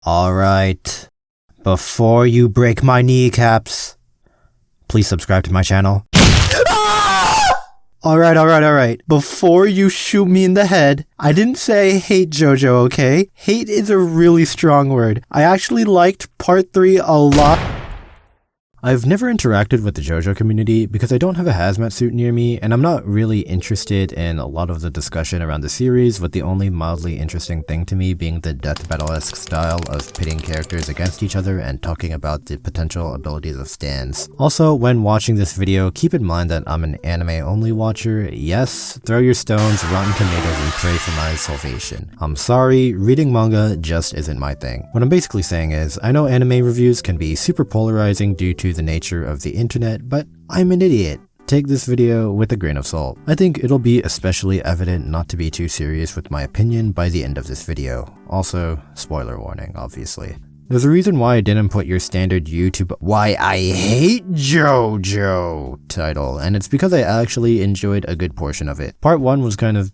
Alright, before you break my kneecaps, please subscribe to my channel. Alright. Before you shoot me in the head, I didn't say hate Jojo, okay? Hate is a really strong word. I actually liked part 3 a lot. I've never interacted with the Jojo community because I don't have a hazmat suit near me, and I'm not really interested in a lot of the discussion around the series, with the only mildly interesting thing to me being the death battle-esque style of pitting characters against each other and talking about the potential abilities of stands. Also, when watching this video, keep in mind that I'm an anime-only watcher. Yes, throw your stones, rotten tomatoes, and pray for my salvation. I'm sorry, reading manga just isn't my thing. What I'm basically saying is, I know anime reviews can be super polarizing due to the nature of the internet, but I'm an idiot. Take this video with a grain of salt. I think it'll be especially evident not to be too serious with my opinion by the end of this video. Also, spoiler warning, obviously. There's a reason why I didn't put your standard YouTube "Why I Hate Jojo" title, and it's because I actually enjoyed a good portion of it. Part 1 was kind of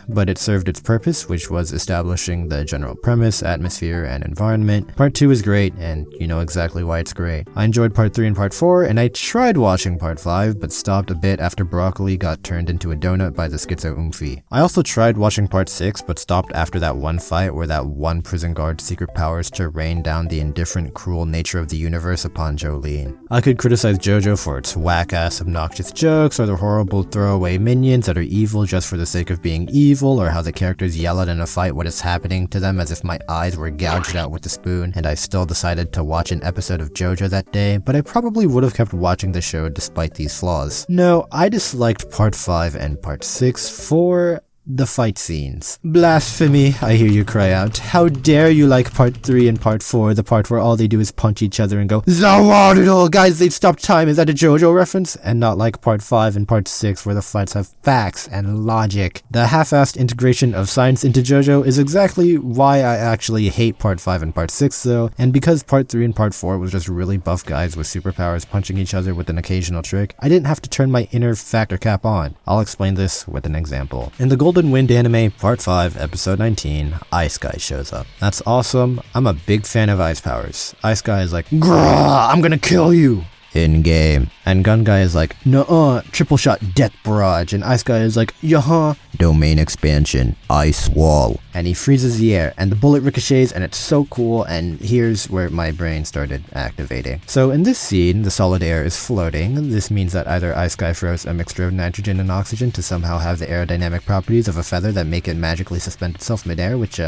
but it served its purpose, which was establishing the general premise, atmosphere, and environment. Part 2 is great, and you know exactly why it's great. I enjoyed Part 3 and Part 4, and I tried watching Part 5, but stopped a bit after Broccoli got turned into a donut by the Schizo Oomphy. I also tried watching Part 6, but stopped after that one fight where that one prison guard's secret powers to rain down the indifferent, cruel nature of the universe upon Jolene. I could criticize Jojo for its whack-ass obnoxious jokes, or the horrible throwaway minions that are evil just for the sake of being evil, or how the characters yell out in a fight what is happening to them as if my eyes were gouged out with a spoon, and I still decided to watch an episode of Jojo that day, but I probably would have kept watching the show despite these flaws. No, I disliked Part 5 and Part 6 for the fight scenes. Blasphemy, I hear you cry out. How dare you like Part 3 and Part 4, the part where all they do is punch each other and go, "Zawadidol!" Guys, they'd stop time. Is that a Jojo reference? And not like Part 5 and Part 6 where the fights have facts and logic. The half-assed integration of science into Jojo is exactly why I actually hate Part 5 and Part 6 though, and because Part 3 and Part 4 was just really buff guys with superpowers punching each other with an occasional trick, I didn't have to turn my inner factor cap on. I'll explain this with an example. In the Golden Wind anime, Part 5, Episode 19, Ice Guy shows up. That's awesome. I'm a big fan of ice powers. Ice Guy is like, "Grrrr, I'm gonna kill you!" in game. And Gun Guy is like, "Nuh-uh, triple shot death barrage." And Ice Guy is like, "Yuh-huh, domain expansion, ice wall." And he freezes the air, and the bullet ricochets, and it's so cool, and here's where my brain started activating. So in this scene, the solid air is floating. This means that either Ice Guy froze a mixture of nitrogen and oxygen to somehow have the aerodynamic properties of a feather that make it magically suspend itself midair, which,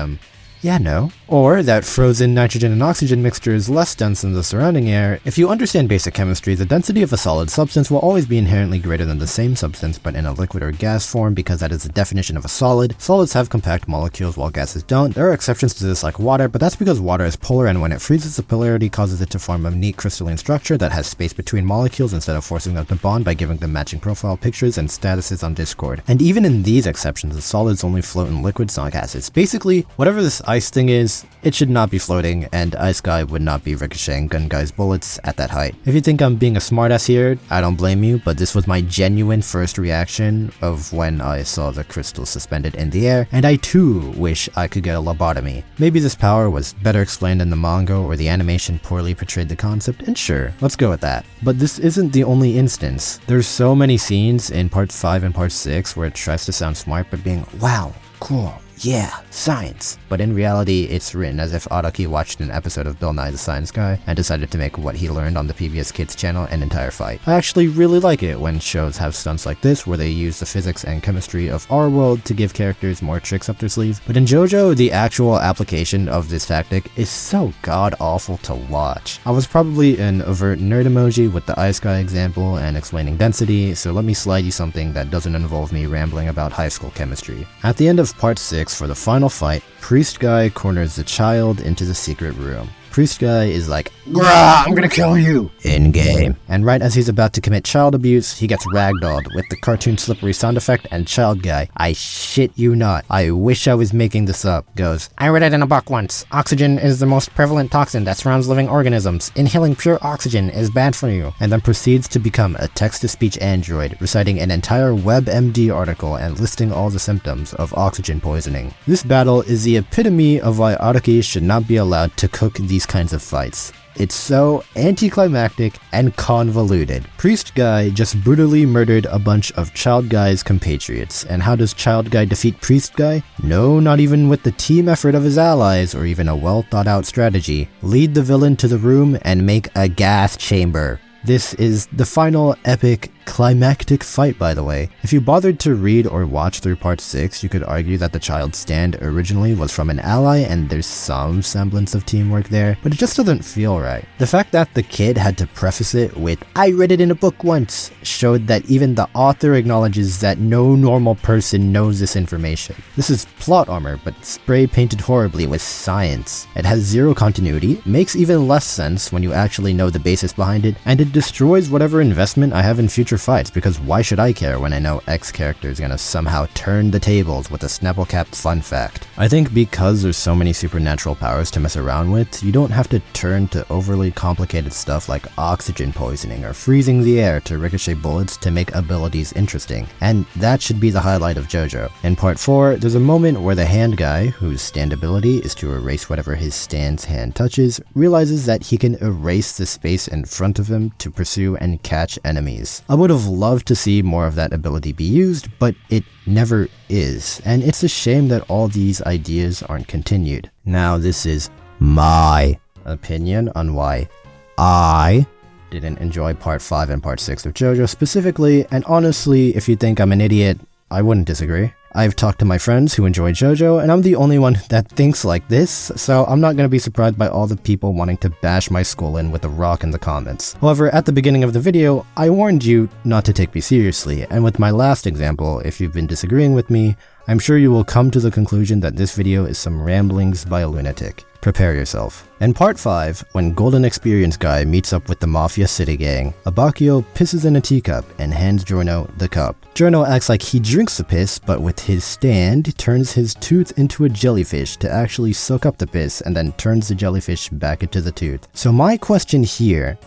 yeah, no. Or that frozen nitrogen and oxygen mixture is less dense than the surrounding air. If you understand basic chemistry, the density of a solid substance will always be inherently greater than the same substance, but in a liquid or gas form, because that is the definition of a solid. Solids have compact molecules while gases don't. There are exceptions to this like water, but that's because water is polar, and when it freezes, the polarity causes it to form a neat crystalline structure that has space between molecules instead of forcing them to bond by giving them matching profile pictures and statuses on Discord. And even in these exceptions, the solids only float in liquids, not gases. Basically, whatever this ice thing is, it should not be floating, and Ice Guy would not be ricocheting Gun Guy's bullets at that height. If you think I'm being a smartass here, I don't blame you, but this was my genuine first reaction of when I saw the crystal suspended in the air, and I too wish I could get a lobotomy. Maybe this power was better explained in the manga, or the animation poorly portrayed the concept, and sure, let's go with that. But this isn't the only instance. There's so many scenes in Part 5 and Part 6 where it tries to sound smart but being, "Wow, cool, yeah, science." But in reality, it's written as if Araki watched an episode of Bill Nye the Science Guy and decided to make what he learned on the PBS Kids channel an entire fight. I actually really like it when shows have stunts like this where they use the physics and chemistry of our world to give characters more tricks up their sleeve. But in Jojo, the actual application of this tactic is so god-awful to watch. I was probably an overt nerd emoji with the Ice Guy example and explaining density, so let me slide you something that doesn't involve me rambling about high school chemistry. At the end of Part 6, for the final fight, Priest Guy corners the child into the secret room. Priest Guy is like, "Grah, I'm gonna kill you!" in-game. And right as he's about to commit child abuse, he gets ragdolled with the cartoon slippery sound effect, and Child Guy, I shit you not, I wish I was making this up, goes, "I read it in a book once. Oxygen is the most prevalent toxin that surrounds living organisms. Inhaling pure oxygen is bad for you." And then proceeds to become a text-to-speech android, reciting an entire WebMD article and listing all the symptoms of oxygen poisoning. This battle is the epitome of why Araki should not be allowed to cook these kinds of fights. It's so anticlimactic and convoluted. Priest Guy just brutally murdered a bunch of Child Guy's compatriots. And how does Child Guy defeat Priest Guy? No, not even with the team effort of his allies or even a well thought out strategy. Lead the villain to the room and make a gas chamber. This is the final epic climactic fight, by the way. If you bothered to read or watch through part 6, you could argue that the child stand originally was from an ally and there's some semblance of teamwork there, but it just doesn't feel right. The fact that the kid had to preface it with, "I read it in a book once," showed that even the author acknowledges that no normal person knows this information. This is plot armor, but spray painted horribly with science. It has zero continuity, makes even less sense when you actually know the basis behind it, and it destroys whatever investment I have in future fights, because why should I care when I know X character is gonna somehow turn the tables with a Snapple-capped fun fact. I think because there's so many supernatural powers to mess around with, you don't have to turn to overly complicated stuff like oxygen poisoning or freezing the air to ricochet bullets to make abilities interesting, and that should be the highlight of Jojo. In part 4, there's a moment where the hand guy, whose stand ability is to erase whatever his stand's hand touches, realizes that he can erase the space in front of him to pursue and catch enemies. I would have loved to see more of that ability be used, but it never is, and it's a shame that all these ideas aren't continued. Now this is my opinion on why I didn't enjoy part 5 and part 6 of Jojo specifically, and honestly, if you think I'm an idiot, I wouldn't disagree. I've talked to my friends who enjoy Jojo, and I'm the only one that thinks like this, so I'm not going to be surprised by all the people wanting to bash my skull in with a rock in the comments. However, at the beginning of the video, I warned you not to take me seriously, and with my last example, if you've been disagreeing with me, I'm sure you will come to the conclusion that this video is some ramblings by a lunatic. Prepare yourself. In part 5, when Golden Experience Guy meets up with the Mafia City Gang, Abakio pisses in a teacup and hands Giorno the cup. Giorno acts like he drinks the piss, but with his stand, turns his tooth into a jellyfish to actually soak up the piss and then turns the jellyfish back into the tooth. So my question here,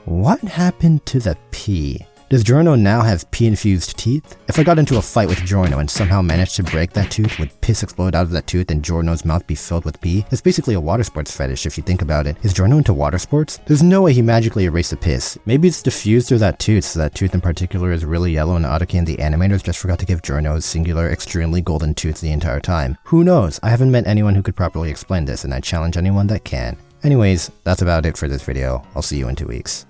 what happened to the pee? Does Giorno now have pee-infused teeth? If I got into a fight with Giorno and somehow managed to break that tooth, would piss explode out of that tooth and Giorno's mouth be filled with pee? It's basically a water sports fetish if you think about it. Is Giorno into water sports? There's no way he magically erased the piss. Maybe it's diffused through that tooth, so that tooth in particular is really yellow and Araki and the animators just forgot to give Giorno a singular, extremely golden tooth the entire time. Who knows? I haven't met anyone who could properly explain this, and I challenge anyone that can. Anyways, that's about it for this video. I'll see you in 2 weeks.